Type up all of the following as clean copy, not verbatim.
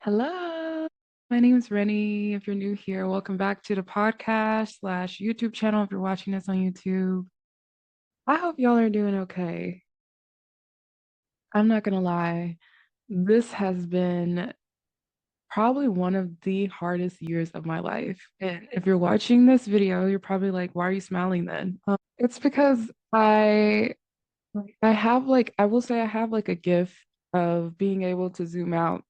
Hello, my name is Rennie. If you're new here, welcome back to the podcast slash YouTube channel. If you're watching this on YouTube, I hope y'all are doing okay. I'm not gonna lie, this has been probably one of the hardest years of my life. And if you're watching this video, you're probably like, why are you smiling then? It's because I have I will say I have like a gift of being able to zoom out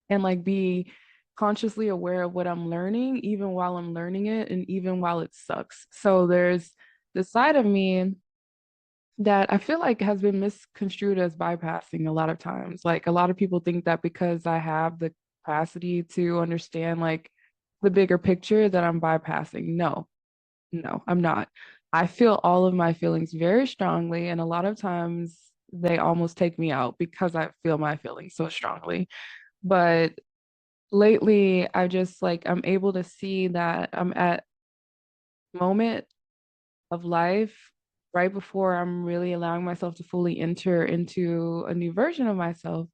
and like be consciously aware of what I'm learning, even while I'm learning it and even while it sucks. So there's this side of me that I feel like has been misconstrued as bypassing a lot of times. Like a lot of people think that because I have the capacity to understand like the bigger picture that I'm bypassing. No, no, I'm not. I feel all of my feelings very strongly, and a lot of times they almost take me out because I feel my feelings so strongly. But lately I just I'm able to see that I'm at a moment of life right before I'm really allowing myself to fully enter into a new version of myself.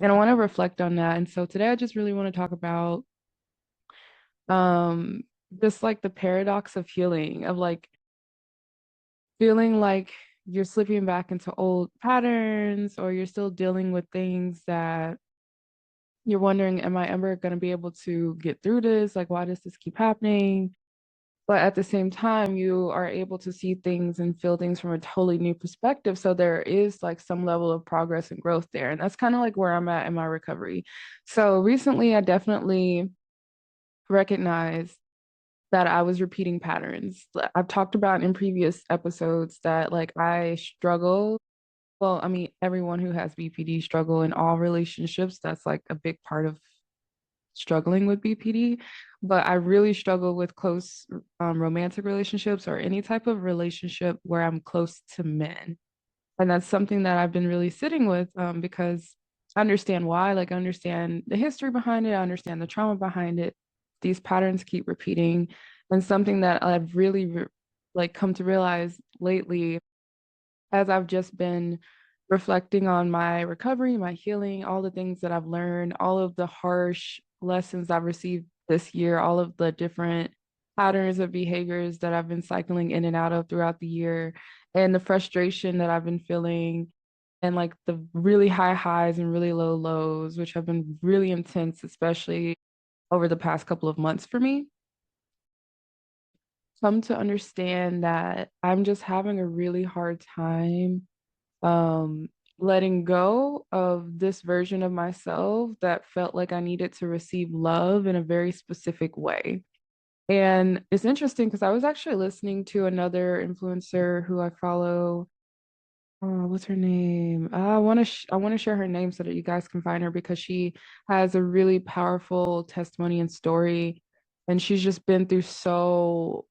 And I want to reflect on that. And so today I just really want to talk about um just like the paradox of healing, of like feeling like you're slipping back into old patterns or you're still dealing with things that you're wondering, am I ever going to be able to get through this? Like, why does this keep happening? But at the same time, you are able to see things and feel things from a totally new perspective. So there is like some level of progress and growth there. And that's kind of like where I'm at in my recovery. So recently, I definitely recognized that I was repeating patterns. I've talked about in previous episodes that like I struggle. Well, I mean, everyone who has BPD struggle in all relationships. That's like a big part of struggling with BPD, but I really struggle with close romantic relationships or any type of relationship where I'm close to men. And that's something that I've been really sitting with because I understand why, like I understand the history behind it, I understand the trauma behind it. These patterns keep repeating. And something that I've really like come to realize lately as I've just been reflecting on my recovery, my healing, all the things that I've learned, all of the harsh lessons I've received this year, all of the different patterns of behaviors that I've been cycling in and out of throughout the year, and the frustration that I've been feeling, and like the really high highs and really low lows, which have been really intense, especially over the past couple of months for me. Come to understand that I'm just having a really hard time um letting go of this version of myself that felt like I needed to receive love in a very specific way. And it's interesting because I was actually listening to another influencer who I follow. What's her name? I want to share her name so that you guys can find her because she has a really powerful testimony and story, and she's just been through so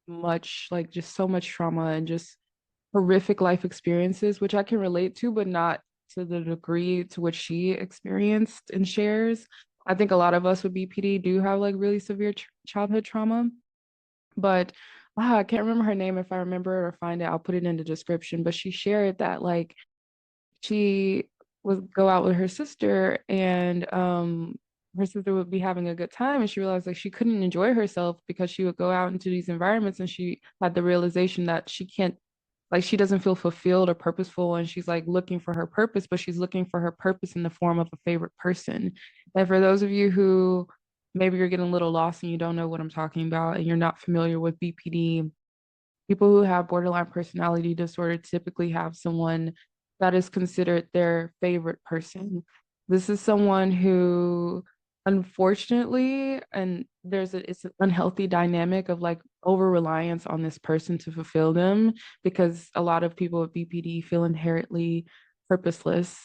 much, like just so much trauma and just horrific life experiences, which I can relate to, but not to the degree to which she experienced and shares. I think a lot of us with BPD do have like really severe childhood trauma, but I can't remember her name. If I remember it or find it, I'll put it in the description. But she shared that like she would go out with her sister and her sister would be having a good time and she realized like she couldn't enjoy herself because she would go out into these environments and she had the realization that she can't, like she doesn't feel fulfilled or purposeful, and she's like looking for her purpose, but she's looking for her purpose in the form of a favorite person. And for those of you who maybe you're getting a little lost and you don't know what I'm talking about and you're not familiar with BPD, people who have borderline personality disorder typically have someone that is considered their favorite person. This is someone who, unfortunately, and it's an unhealthy dynamic of like over reliance on this person to fulfill them because a lot of people with BPD feel inherently purposeless,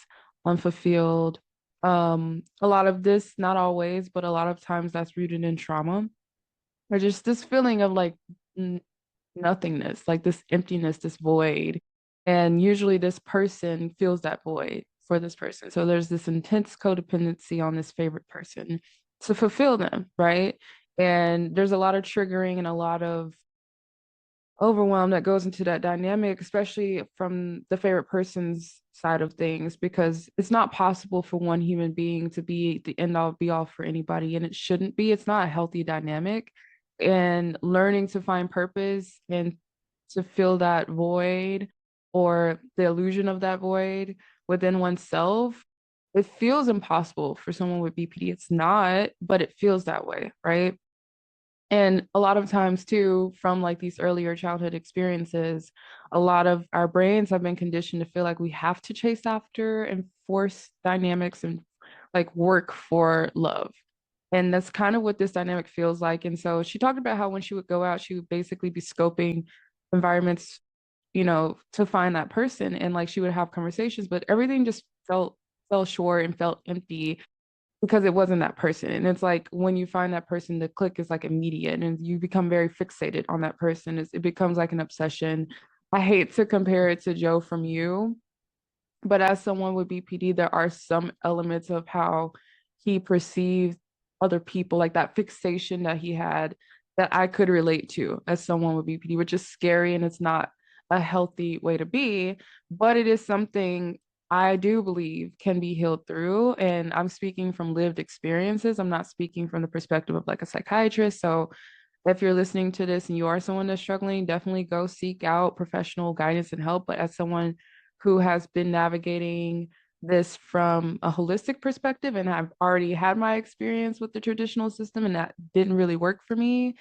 unfulfilled. A lot of this, not always, but a lot of times that's rooted in trauma or just this feeling of like nothingness, like this emptiness, this void. And usually this person feels that void for this person. So there's this intense codependency on this favorite person to fulfill them, right? And there's a lot of triggering and overwhelm that goes into that dynamic, especially from the favorite person's side of things, because it's not possible for one human being to be the end all be all for anybody, and it shouldn't be. It's not a healthy dynamic. And learning to find purpose and to fill that void or the illusion of that void within oneself, it feels impossible for someone with BPD. It's not, but it feels that way, right? And a lot of times, too, from like these earlier childhood experiences, a lot of our brains have been conditioned to feel like we have to chase after and force dynamics and like work for love. And that's kind of what this dynamic feels like. And so she talked about how when she would go out, she would basically be scoping environments, to find that person. And like she would have conversations, but everything just fell short and felt empty because it wasn't that person. And it's like when you find that person, the click is like immediate and you become very fixated on that person. It becomes like an obsession. I hate to compare it to Joe from You, but as someone with BPD, there are some elements of how he perceived other people, like that fixation that he had, that I could relate to as someone with BPD, which is scary and it's not a healthy way to be. But it is something I do believe can be healed through. And I'm speaking from lived experiences. I'm not speaking from the perspective of like a psychiatrist. So if you're listening to this and you are someone that's struggling, definitely go seek out professional guidance and help. But as someone who has been navigating this from a holistic perspective, and I've already had my experience with the traditional system, and that didn't really work for me,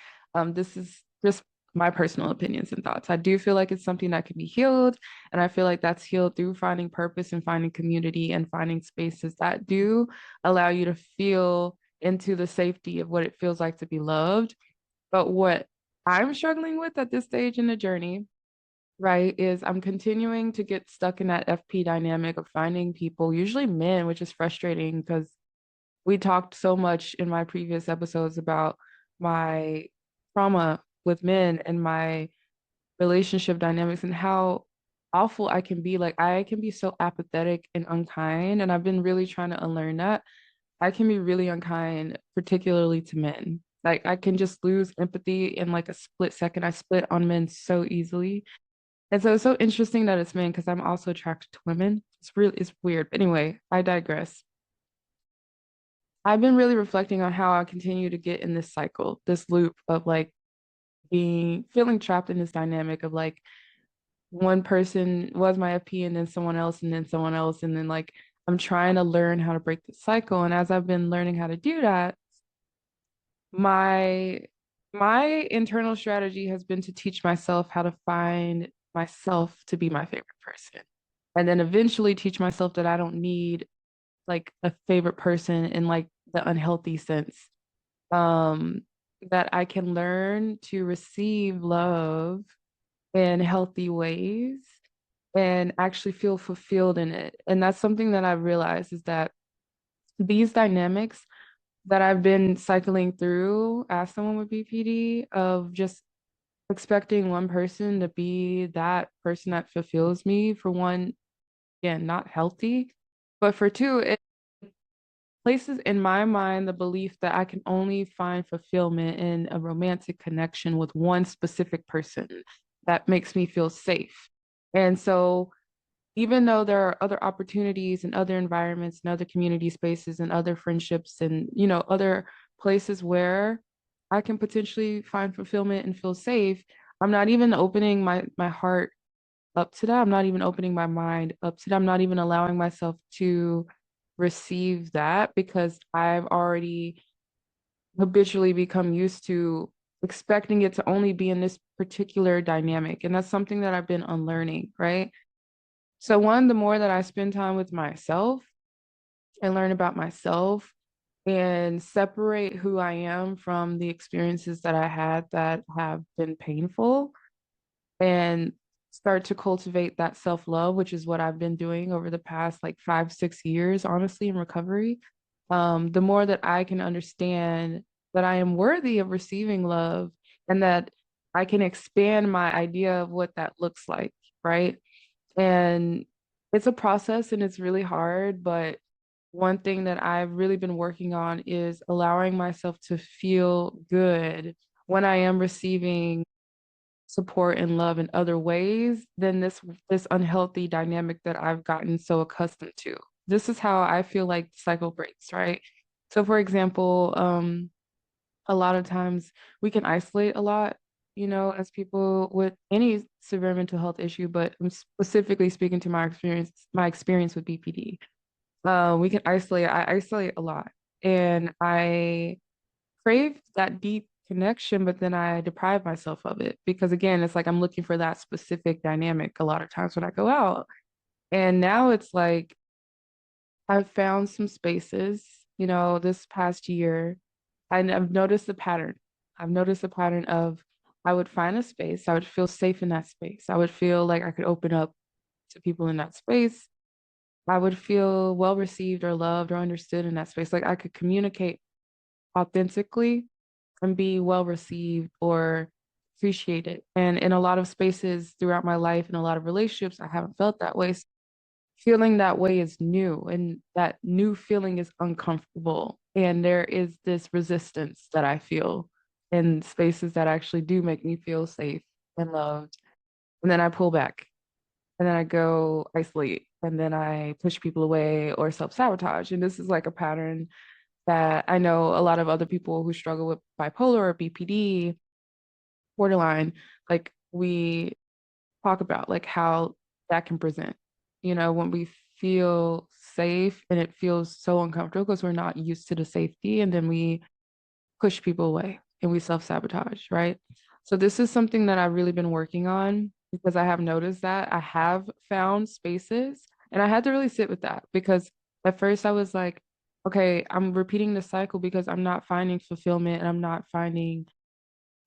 this is just my personal opinions and thoughts. I do feel like it's something that can be healed, and I feel like that's healed through finding purpose and finding community and finding spaces that do allow you to feel into the safety of what it feels like to be loved. But what I'm struggling with at this stage in the journey, right, is I'm continuing to get stuck in that FP dynamic of finding people, usually men, which is frustrating because we talked so much in my previous episodes about my trauma with men and my relationship dynamics and how awful I can be. Like, I can be so apathetic and unkind. And I've been really trying to unlearn that. I can be really unkind, particularly to men. Like I can just lose empathy in like a split second. I split on men so easily. And so it's so interesting that it's men because I'm also attracted to women. It's weird. But anyway, I digress. I've been really reflecting on how I continue to get in this cycle, this loop of like being feeling trapped in this dynamic of like one person was my FP and then someone else and then someone else. And then like I'm trying to learn how to break the cycle. And as I've been learning how to do that, my my internal strategy has been to teach myself how to find myself to be my favorite person and then eventually teach myself that I don't need like a favorite person in like the unhealthy sense, um that I can learn to receive love in healthy ways and actually feel fulfilled in it. And that's something that I've realized is that these dynamics that I've been cycling through as someone with BPD of just expecting one person to be that person that fulfills me, for one, again, not healthy, but for two, it places in my mind the belief that I can only find fulfillment in a romantic connection with one specific person that makes me feel safe. And so even though there are other opportunities and other environments and other community spaces and other friendships and other places where I can potentially find fulfillment and feel safe, I'm not even opening my heart up to that. I'm not even opening my mind up to that. I'm not even allowing myself to receive that because I've already habitually become used to expecting it to only be in this particular dynamic. And that's something that I've been unlearning, right? So one, the more that I spend time with myself and learn about myself and separate who I am from the experiences that I had that have been painful and start to cultivate that self-love, which is what I've been doing over the past like 5, 6 years, honestly, in recovery. The more that I can understand that I am worthy of receiving love and that I can expand my idea of what that looks like, right? And it's a process and it's really hard, but one thing that I've really been working on is allowing myself to feel good when I am receiving support and love in other ways than this unhealthy dynamic that I've gotten so accustomed to. This is how I feel like the cycle breaks, right? So for example, a lot of times we can isolate a lot, as people with any severe mental health issue, but I'm specifically speaking to my experience with BPD. We can isolate. I isolate a lot, and I crave that deep connection, but then I deprive myself of it because again, it's like I'm looking for that specific dynamic a lot of times when I go out. And now it's like I've found some spaces, this past year, and I've noticed a pattern. I've noticed a pattern of I would find a space, I would feel safe in that space. I would feel like I could open up to people in that space. I would feel well received or loved or understood in that space. Like I could communicate authentically and be well received or appreciated. And in a lot of spaces throughout my life and a lot of relationships, I haven't felt that way. So feeling that way is new, and that new feeling is uncomfortable. And there is this resistance that I feel in spaces that actually do make me feel safe and loved. And then I pull back and then I go isolate and then I push people away or self sabotage. And this is like a pattern that I know a lot of other people who struggle with bipolar or BPD, borderline, like we talk about like how that can present, when we feel safe and it feels so uncomfortable because we're not used to the safety and then we push people away and we self-sabotage, right? So this is something that I've really been working on because I have noticed that I have found spaces and I had to really sit with that because at first I was like, okay, I'm repeating the cycle because I'm not finding fulfillment and I'm not finding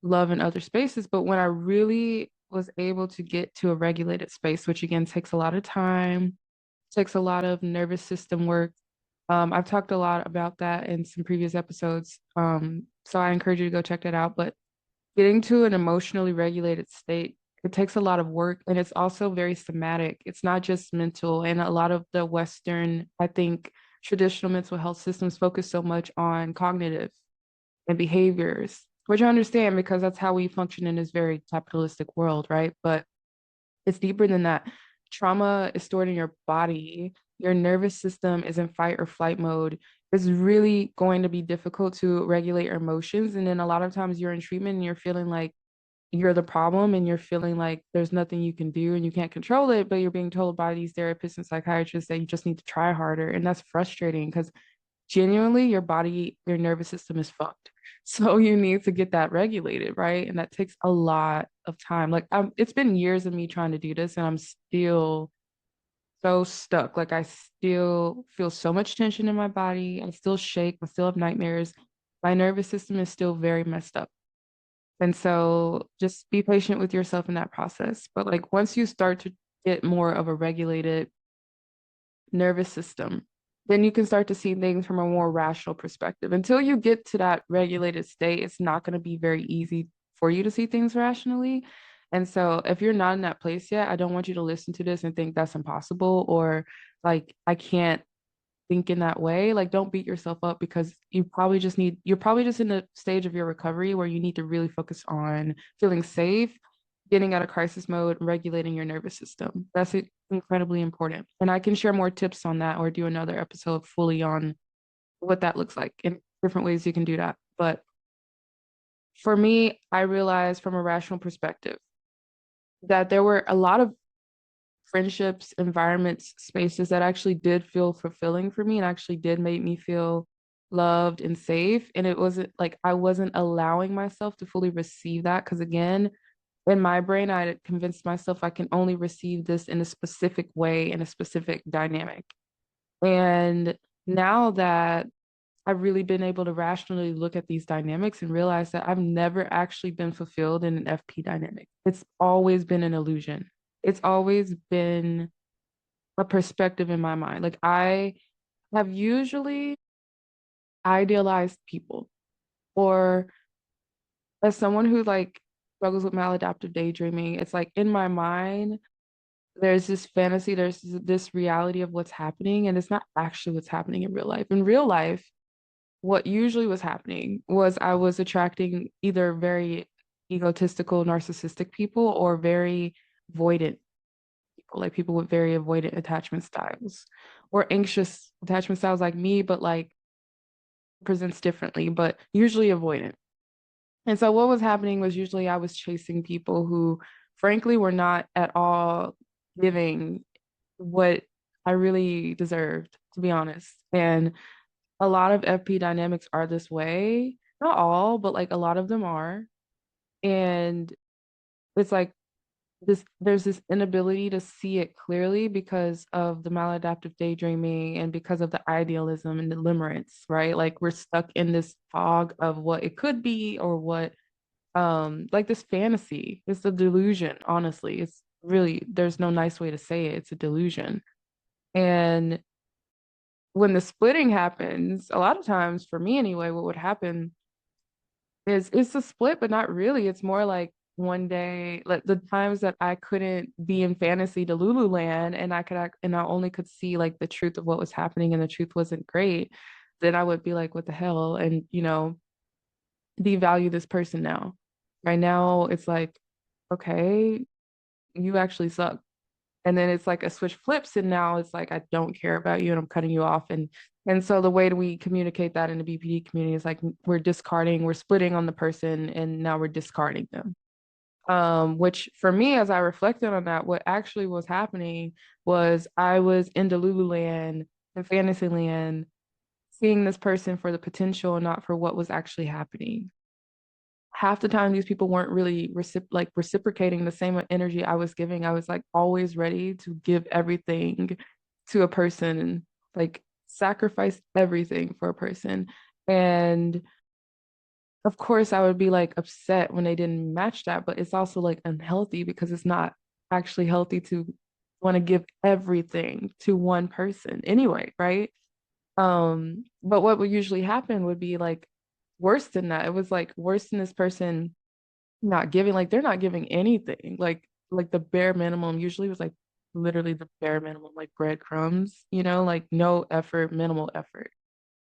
love in other spaces. But when I really was able to get to a regulated space, which again takes a lot of time, takes a lot of nervous system work. I've talked a lot about that in some previous episodes. So I encourage you to go check that out. But getting to an emotionally regulated state, it takes a lot of work and it's also very somatic. It's not just mental. And a lot of the Western, I think, traditional mental health systems focus so much on cognitive and behaviors, which I understand because that's how we function in this very capitalistic world, right? But it's deeper than that. Trauma is stored in your body. Your nervous system is in fight or flight mode. It's really going to be difficult to regulate your emotions. And then a lot of times you're in treatment and you're feeling like you're the problem and you're feeling like there's nothing you can do and you can't control it, but you're being told by these therapists and psychiatrists that you just need to try harder. And that's frustrating because genuinely your body, your nervous system is fucked. So you need to get that regulated, right? And that takes a lot of time. Like it's been years of me trying to do this and I'm still so stuck. Like I still feel so much tension in my body. I still shake. I still have nightmares. My nervous system is still very messed up. And so just be patient with yourself in that process. But like once you start to get more of a regulated nervous system, then you can start to see things from a more rational perspective. Until you get to that regulated state, it's not going to be very easy for you to see things rationally. And so if you're not in that place yet, I don't want you to listen to this and think that's impossible or like I can't think in that way. Like don't beat yourself up because you're probably just in the stage of your recovery where you need to really focus on feeling safe, getting out of crisis mode, and regulating your nervous system. That's incredibly important. And I can share more tips on that or do another episode fully on what that looks like and different ways you can do that. But for me, I realized from a rational perspective that there were a lot of friendships, environments, spaces that actually did feel fulfilling for me and actually did make me feel loved and safe. And it wasn't like I wasn't allowing myself to fully receive that because again, in my brain, I had convinced myself I can only receive this in a specific way, in a specific dynamic. And now that I've really been able to rationally look at these dynamics and realize that I've never actually been fulfilled in an FP dynamic. It's always been an illusion. It's always been a perspective in my mind. Like I have usually idealized people, or as someone who like struggles with maladaptive daydreaming, it's like in my mind, there's this fantasy, there's this reality of what's happening, and it's not actually what's happening in real life. In real life, what usually was happening was I was attracting either very egotistical, narcissistic people or very avoidant people, like people with very avoidant attachment styles or anxious attachment styles like me, but like presents differently, but usually avoidant. And so what was happening was usually I was chasing people who frankly were not at all giving what I really deserved, to be honest. And a lot of FP dynamics are this way. Not all, but like a lot of them are. And it's like there's this inability to see it clearly because of the maladaptive daydreaming and because of the idealism and the limerence, right? Like we're stuck in this fog of what it could be or what like this fantasy. It's a delusion, honestly. It's really there's no nice way to say it. It's a delusion. And when the splitting happens, a lot of times for me anyway, what would happen is it's a split, but not really. It's more like one day, like the times that I couldn't be in fantasy to Lululand and and I only could see like the truth of what was happening and the truth wasn't great, then I would be like, what the hell? And devalue this person now. Right now, it's like, okay, you actually suck. And then it's like a switch flips, and now it's like I don't care about you and I'm cutting you off. And so the way that we communicate that in the BPD community is like we're splitting on the person and now we're discarding them. Which for me, as I reflected on that, what actually was happening was I was in Lululand and Fantasyland, seeing this person for the potential and not for what was actually happening. Half the time these people weren't really reciprocating the same energy I was giving. I was like always ready to give everything to a person, like sacrifice everything for a person. And of course I would be like upset when they didn't match that, but it's also like unhealthy because it's not actually healthy to want to give everything to one person anyway, right? But what would usually happen would be like worse than that. It was like worse than this person not giving, like they're not giving anything. Like the bare minimum usually was like literally the bare minimum, like breadcrumbs, like no effort, minimal effort.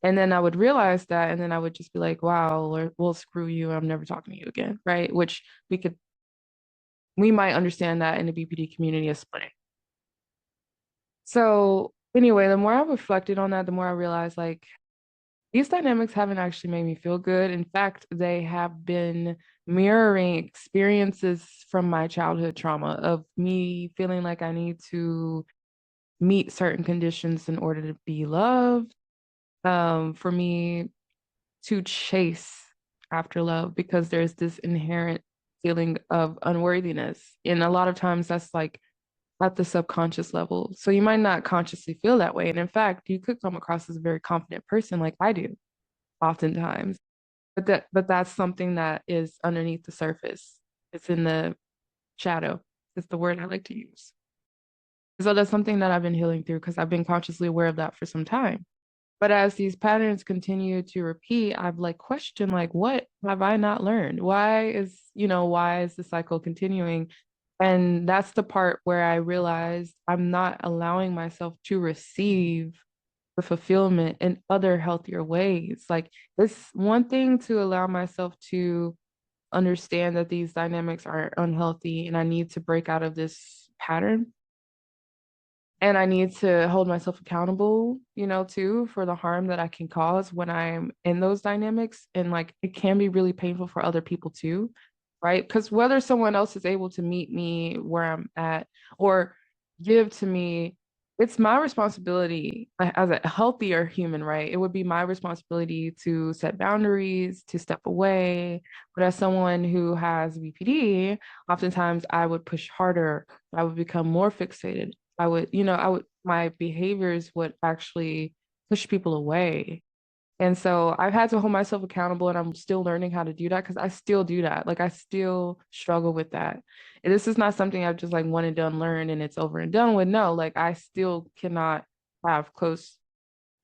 And then I would realize that, and then I would just be like, wow, or well, screw you, I'm never talking to you again, right? Which we might understand that in the BPD community as splitting. So anyway, the more I reflected on that, the more I realized like these dynamics haven't actually made me feel good. In fact, they have been mirroring experiences from my childhood trauma of me feeling like I need to meet certain conditions in order to be loved. For me to chase after love because there's this inherent feeling of unworthiness. And a lot of times that's like at the subconscious level. So you might not consciously feel that way. And in fact, you could come across as a very confident person like I do oftentimes. But that's something that is underneath the surface. It's in the shadow. It's the word I like to use. So that's something that I've been healing through because I've been consciously aware of that for some time. But as these patterns continue to repeat, I've like questioned like what have I not learned? Why is the cycle continuing? And that's the part where I realized I'm not allowing myself to receive the fulfillment in other healthier ways. Like it's one thing to allow myself to understand that these dynamics are unhealthy and I need to break out of this pattern. And I need to hold myself accountable, too, for the harm that I can cause when I'm in those dynamics. And like it can be really painful for other people too, right? Because whether someone else is able to meet me where I'm at or give to me, it's my responsibility as a healthier human, right? It would be my responsibility to set boundaries, to step away. But as someone who has BPD, oftentimes I would push harder. I would become more fixated. My behaviors would actually push people away. And so I've had to hold myself accountable and I'm still learning how to do that because I still do that. Like I still struggle with that. And this is not something I've just like one and done learned and it's over and done with. No, like I still cannot have close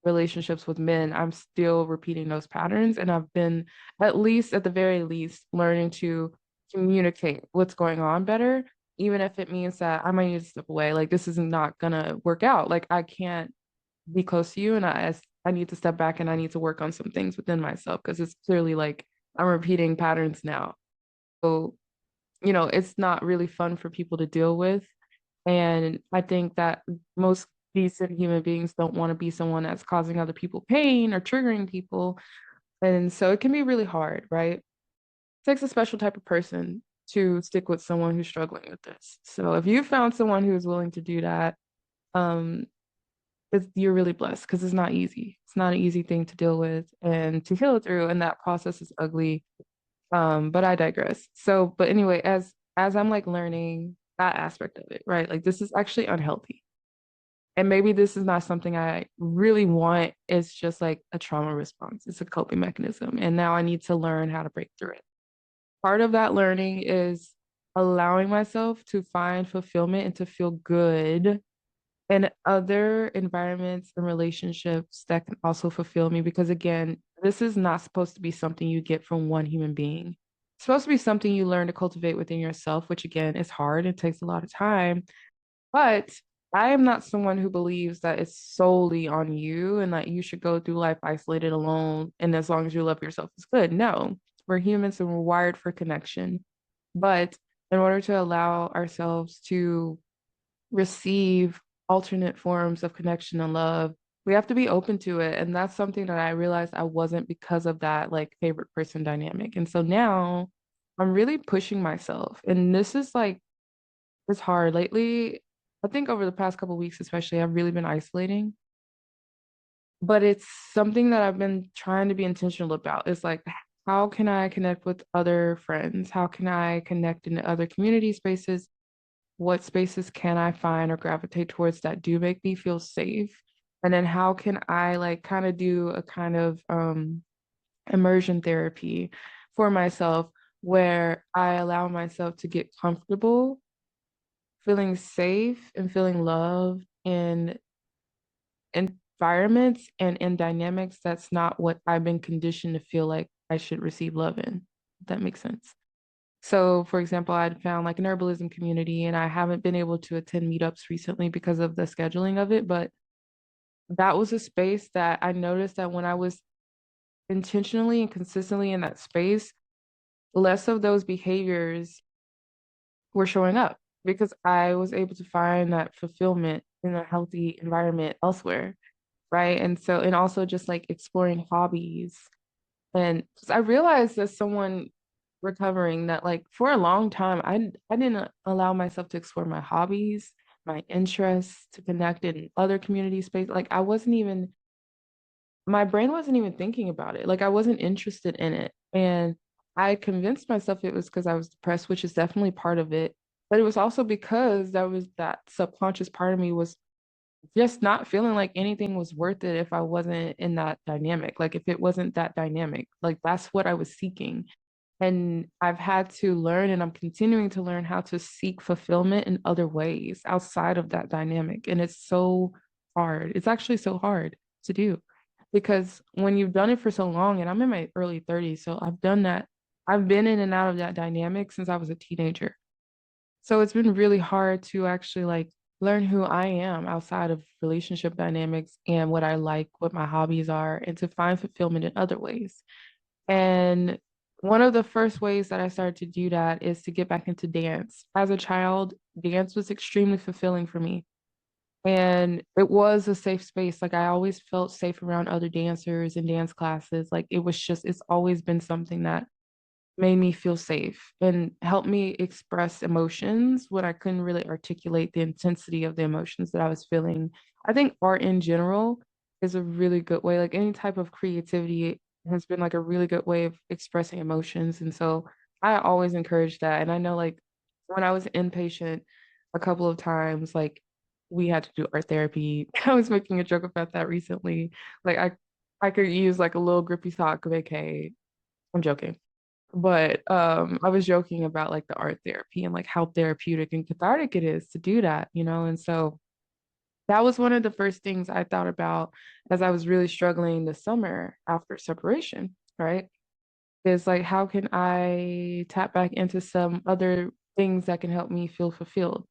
relationships with men. I'm still repeating those patterns and I've been at the very least learning to communicate what's going on better, even if it means that I might need to step away. Like this is not gonna work out. Like I can't be close to you and I need to step back and I need to work on some things within myself because it's clearly like I'm repeating patterns now. So, it's not really fun for people to deal with. And I think that most decent human beings don't want to be someone that's causing other people pain or triggering people. And so it can be really hard, right? It takes a special type of person to stick with someone who's struggling with this. So if you found someone who is willing to do that, um, you're really blessed because it's not easy. It's not an easy thing to deal with and to heal through, and that process is ugly. But I digress. So, but anyway, as I'm like learning that aspect of it, right? Like this is actually unhealthy. And maybe this is not something I really want. It's just like a trauma response. It's a coping mechanism. And now I need to learn how to break through it. Part of that learning is allowing myself to find fulfillment and to feel good in other environments and relationships that can also fulfill me. Because again, this is not supposed to be something you get from one human being. It's supposed to be something you learn to cultivate within yourself, which again is hard. It takes a lot of time. But I am not someone who believes that it's solely on you and that you should go through life isolated alone. And as long as you love yourself, it's good. No, we're humans and we're wired for connection. But in order to allow ourselves to receive alternate forms of connection and love, we have to be open to it. And that's something that I realized I wasn't because of that like favorite person dynamic. And so now I'm really pushing myself. And this is like, it's hard lately. I think over the past couple of weeks, especially, I've really been isolating, but it's something that I've been trying to be intentional about. It's like, how can I connect with other friends? How can I connect in other community spaces? What spaces can I find or gravitate towards that do make me feel safe? And then how can I like kind of do a kind of immersion therapy for myself where I allow myself to get comfortable, feeling safe and feeling loved in environments and in dynamics that's not what I've been conditioned to feel like I should receive love in. If that makes sense. So, for example, I'd found like an herbalism community, and I haven't been able to attend meetups recently because of the scheduling of it. But that was a space that I noticed that when I was intentionally and consistently in that space, less of those behaviors were showing up because I was able to find that fulfillment in a healthy environment elsewhere. Right. And so, and also just like exploring hobbies. And 'cause I realized as someone recovering that like for a long time I didn't allow myself to explore my hobbies, my interests, to connect in other community space. Like I wasn't even my brain wasn't even thinking about it. Like I wasn't interested in it. And I convinced myself it was because I was depressed, which is definitely part of it. But it was also because that was that subconscious part of me was just not feeling like anything was worth it if I wasn't in that dynamic. Like if it wasn't that dynamic, like that's what I was seeking. And I've had to learn, and I'm continuing to learn how to seek fulfillment in other ways outside of that dynamic. And it's so hard. It's actually so hard to do because when you've done it for so long, and I'm in my early 30s, so I've done that. I've been in and out of that dynamic since I was a teenager. So it's been really hard to actually like learn who I am outside of relationship dynamics and what I like, what my hobbies are, and to find fulfillment in other ways. And one of the first ways that I started to do that is to get back into dance. As a child, dance was extremely fulfilling for me. And it was a safe space. Like I always felt safe around other dancers and dance classes. Like it was just, it's always been something that made me feel safe and helped me express emotions when I couldn't really articulate the intensity of the emotions that I was feeling. I think art in general is a really good way, like any type of creativity has been like a really good way of expressing emotions. And so I always encourage that. And I know like when I was inpatient a couple of times, like we had to do art therapy. I was making a joke about that recently. Like I could use like a little grippy sock vacay. I'm joking. But I was joking about like the art therapy and like how therapeutic and cathartic it is to do that, And so that was one of the first things I thought about as I was really struggling this summer after separation, right? Is like, how can I tap back into some other things that can help me feel fulfilled?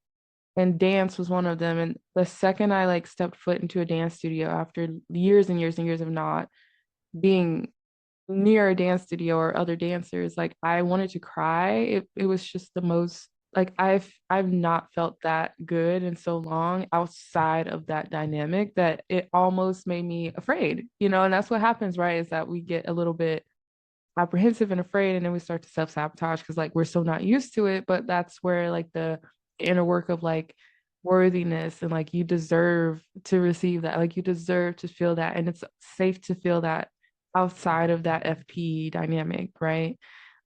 And dance was one of them. And the second I like stepped foot into a dance studio after years and years and years of not being near a dance studio or other dancers, like I wanted to cry. It was just the most like I've not felt that good in so long outside of that dynamic that it almost made me afraid, and that's what happens, right? Is that we get a little bit apprehensive and afraid, and then we start to self-sabotage because like we're so not used to it. But that's where like the inner work of like worthiness and like you deserve to receive that, like you deserve to feel that, and it's safe to feel that outside of that FP dynamic, right?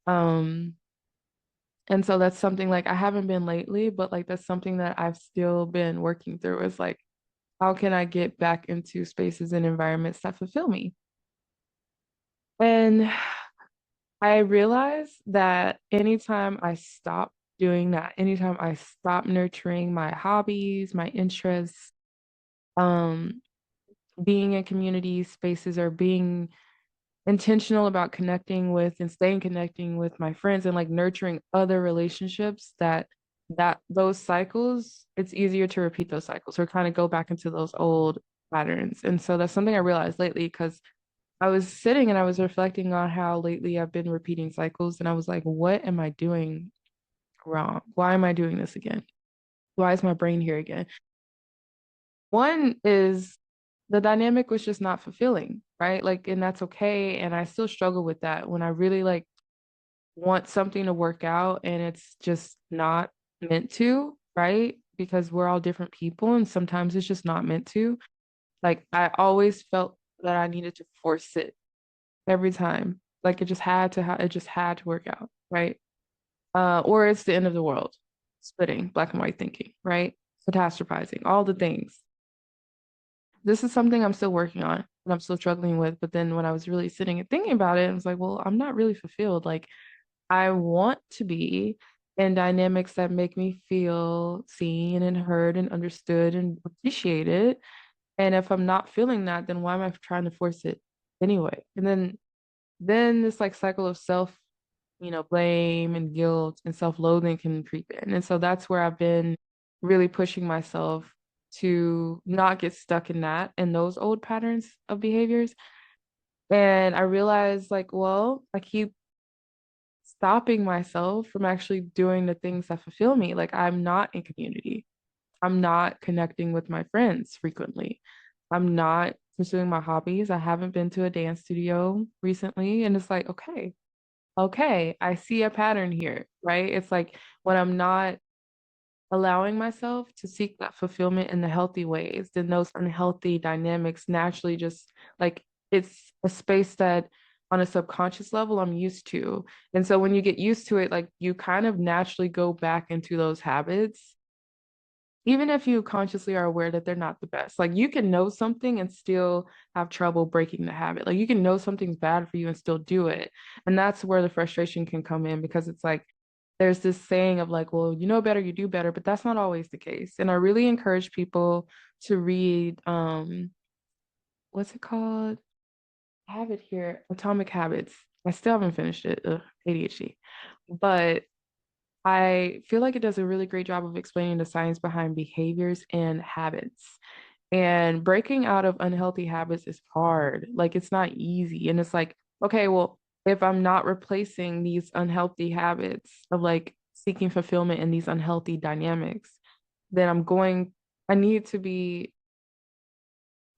um and so that's something like I haven't been lately, but like that's something that I've still been working through, is like how can I get back into spaces and environments that fulfill me. And I realized that anytime I stop doing that, anytime I stop nurturing my hobbies, my interests, um, being in community spaces or being intentional about connecting with and staying connecting with my friends and like nurturing other relationships, that those cycles, it's easier to repeat those cycles or kind of go back into those old patterns. And so that's something I realized lately because I was sitting and I was reflecting on how lately I've been repeating cycles, and I was like, what am I doing wrong? Why am I doing this again? Why is my brain here again? One is the dynamic was just not fulfilling, right? Like, and that's okay. And I still struggle with that when I really like want something to work out and it's just not meant to, right? Because we're all different people and sometimes it's just not meant to. Like, I always felt that I needed to force it every time. Like it just had to it just had to work out, right? Or it's the end of the world. Splitting, black and white thinking, right? Catastrophizing, all the things. This is something I'm still working on and I'm still struggling with. But then when I was really sitting and thinking about it, I was like, well, I'm not really fulfilled. Like I want to be in dynamics that make me feel seen and heard and understood and appreciated. And if I'm not feeling that, then why am I trying to force it anyway? And then this like cycle of self, blame and guilt and self-loathing can creep in. And so that's where I've been really pushing myself to not get stuck in that and those old patterns of behaviors. And I realized like, well, I keep stopping myself from actually doing the things that fulfill me. Like I'm not in community. I'm not connecting with my friends frequently. I'm not pursuing my hobbies. I haven't been to a dance studio recently. And it's like, okay, I see a pattern here, right? It's like when I'm not allowing myself to seek that fulfillment in the healthy ways, then those unhealthy dynamics naturally just like it's a space that on a subconscious level I'm used to. And so when you get used to it, like you kind of naturally go back into those habits even if you consciously are aware that they're not the best. Like you can know something and still have trouble breaking the habit. Like you can know something's bad for you and still do it. And that's where the frustration can come in because it's like there's this saying of like, well, you know better, you do better, but that's not always the case. And I really encourage people to read what's it called? I have it here, Atomic Habits. I still haven't finished it. Ugh, ADHD. But I feel like it does a really great job of explaining the science behind behaviors and habits. And breaking out of unhealthy habits is hard. Like it's not easy. And it's like, okay, well, if I'm not replacing these unhealthy habits of like seeking fulfillment in these unhealthy dynamics, then I need to be,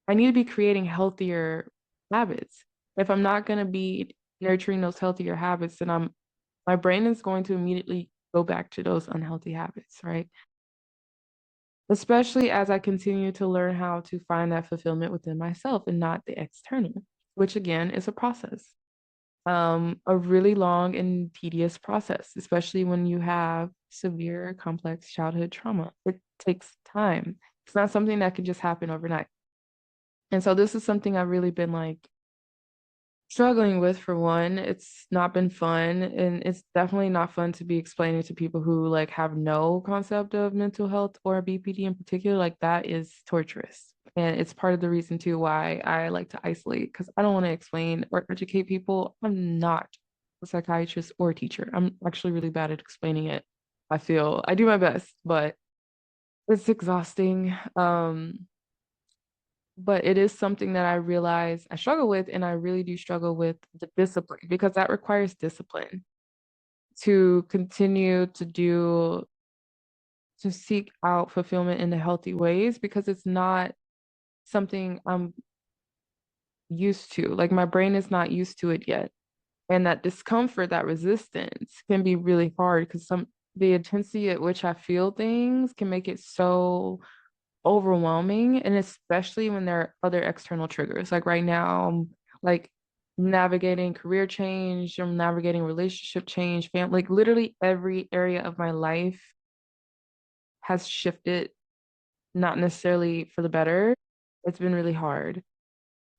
I need to be creating healthier habits. If I'm not going to be nurturing those healthier habits, then my brain is going to immediately go back to those unhealthy habits, right? Especially as I continue to learn how to find that fulfillment within myself and not the external, which again is a process, a really long and tedious process, especially when you have severe, complex childhood trauma. It takes time. It's not something that can just happen overnight. And so this is something I've really been like struggling with. For one, it's not been fun, and it's definitely not fun to be explaining to people who like have no concept of mental health or BPD in particular. Like that is torturous. And it's part of the reason too why I like to isolate because I don't want to explain or educate people. I'm not a psychiatrist or a teacher. I'm actually really bad at explaining it. I feel I do my best, but it's exhausting. but it is something that I realize I struggle with, and I really do struggle with the discipline because that requires discipline to continue to seek out fulfillment in the healthy ways because it's not something I'm used to. Like my brain is not used to it yet. And that discomfort, that resistance can be really hard because the intensity at which I feel things can make it so overwhelming. And especially when there are other external triggers. Like right now, I'm like navigating career change, I'm navigating relationship change, like literally every area of my life has shifted, not necessarily for the better. It's been really hard.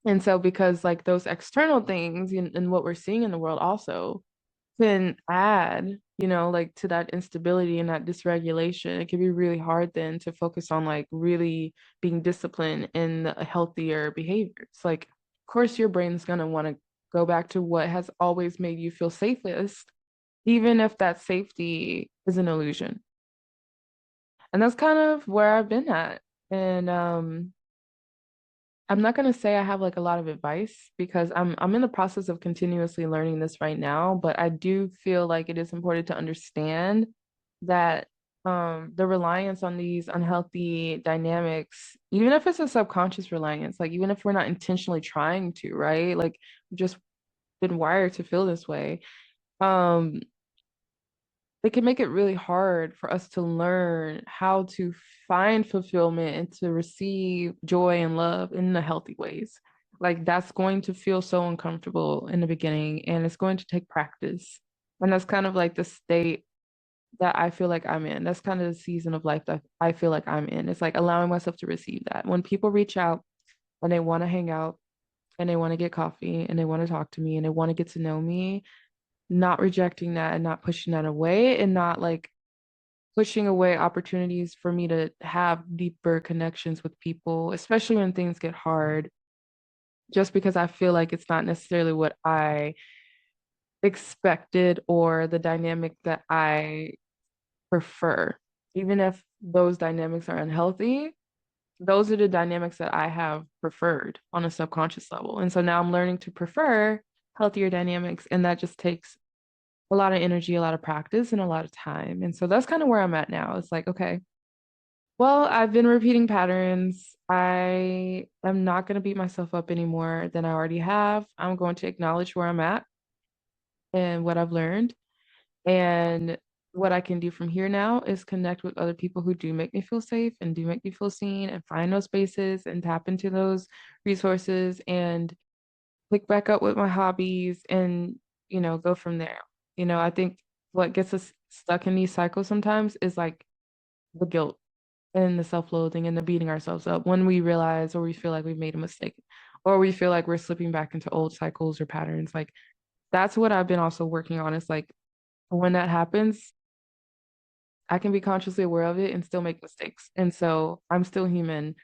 And so because like those external things and what we're seeing in the world also can add, like to that instability and that dysregulation, it can be really hard then to focus on like really being disciplined in a healthier behaviors. Like, of course, your brain's gonna want to go back to what has always made you feel safest, even if that safety is an illusion. And that's kind of where I've been at. And I'm not gonna say I have like a lot of advice because I'm in the process of continuously learning this right now, but I do feel like it is important to understand that the reliance on these unhealthy dynamics, even if it's a subconscious reliance, like even if we're not intentionally trying to, right? Like we've just been wired to feel this way. Um, it can make it really hard for us to learn how to find fulfillment and to receive joy and love in the healthy ways. Like that's going to feel so uncomfortable in the beginning and it's going to take practice. And that's kind of like the state that I feel like I'm in. That's kind of the season of life that I feel like I'm in. It's like allowing myself to receive that. When people reach out and they want to hang out and they want to get coffee and they want to talk to me and they want to get to know me, not rejecting that and not pushing that away and not like pushing away opportunities for me to have deeper connections with people, especially when things get hard, just because I feel like it's not necessarily what I expected or the dynamic that I prefer. Even if those dynamics are unhealthy, those are the dynamics that I have preferred on a subconscious level. And so now I'm learning to prefer healthier dynamics, and that just takes a lot of energy, a lot of practice, and a lot of time. And so that's kind of where I'm at now. It's like, okay, well, I've been repeating patterns. I am not going to beat myself up any more than I already have. I'm going to acknowledge where I'm at and what I've learned. And what I can do from here now is connect with other people who do make me feel safe and do make me feel seen and find those spaces and tap into those resources and pick back up with my hobbies and, go from there. I think what gets us stuck in these cycles sometimes is like the guilt and the self-loathing and the beating ourselves up when we realize or we feel like we've made a mistake or we feel like we're slipping back into old cycles or patterns. Like that's what I've been also working on. Is like when that happens, I can be consciously aware of it and still make mistakes. And so I'm still human.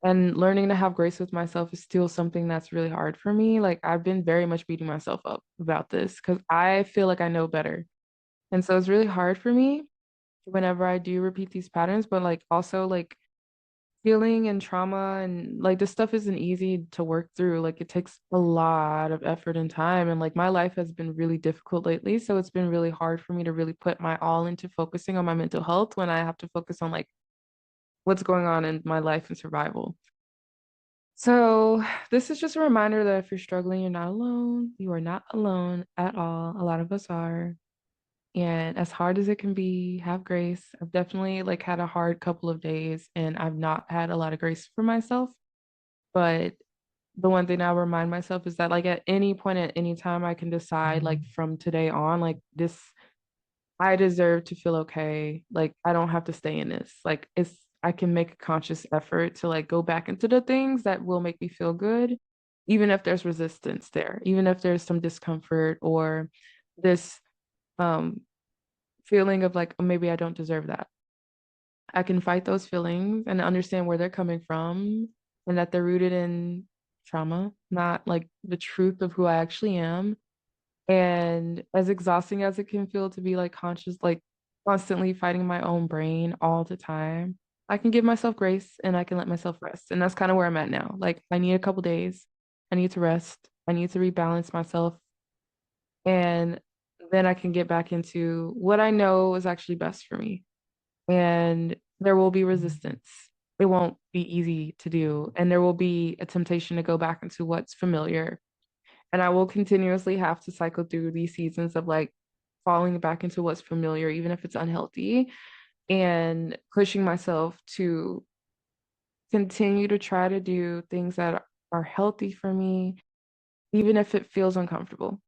And learning to have grace with myself is still something that's really hard for me. Like I've been very much beating myself up about this because I feel like I know better. And so it's really hard for me whenever I do repeat these patterns, but like also like feeling and trauma and like this stuff isn't easy to work through. Like it takes a lot of effort and time. And like my life has been really difficult lately. So it's been really hard for me to really put my all into focusing on my mental health when I have to focus on like what's going on in my life and survival. So this is just a reminder that if you're struggling, you're not alone. You are not alone at all. A lot of us are. And as hard as it can be, have grace. I've definitely like had a hard couple of days and I've not had a lot of grace for myself. But the one thing I remind myself is that like at any point at any time I can decide like from today on, like this I deserve to feel okay. Like I don't have to stay in this. Like I can make a conscious effort to like go back into the things that will make me feel good, even if there's resistance there, even if there's some discomfort or this um feeling of like, oh, maybe I don't deserve that. I can fight those feelings and understand where they're coming from and that they're rooted in trauma, not like the truth of who I actually am. And as exhausting as it can feel to be like conscious, like constantly fighting my own brain all the time, I can give myself grace and I can let myself rest. And that's kind of where I'm at now. Like I need a couple days. I need to rest. I need to rebalance myself and then I can get back into what I know is actually best for me. And there will be resistance. It won't be easy to do. And there will be a temptation to go back into what's familiar. And I will continuously have to cycle through these seasons of like falling back into what's familiar, even if it's unhealthy, and pushing myself to continue to try to do things that are healthy for me, even if it feels uncomfortable.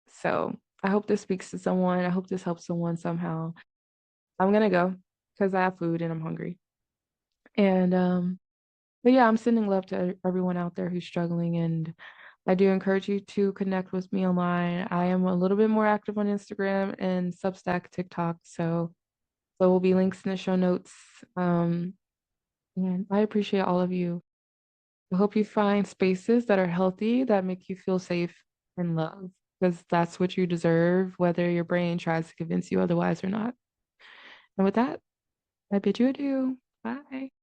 So I hope this speaks to someone. I hope this helps someone somehow. I'm gonna go because I have food and I'm hungry. And but yeah, I'm sending love to everyone out there who's struggling, and I do encourage you to connect with me online. I am a little bit more active on Instagram and Substack, TikTok, so there will be links in the show notes. Um, and I appreciate all of you. I hope you find spaces that are healthy, that make you feel safe and loved, because that's what you deserve, whether your brain tries to convince you otherwise or not. And with that, I bid you adieu. Bye.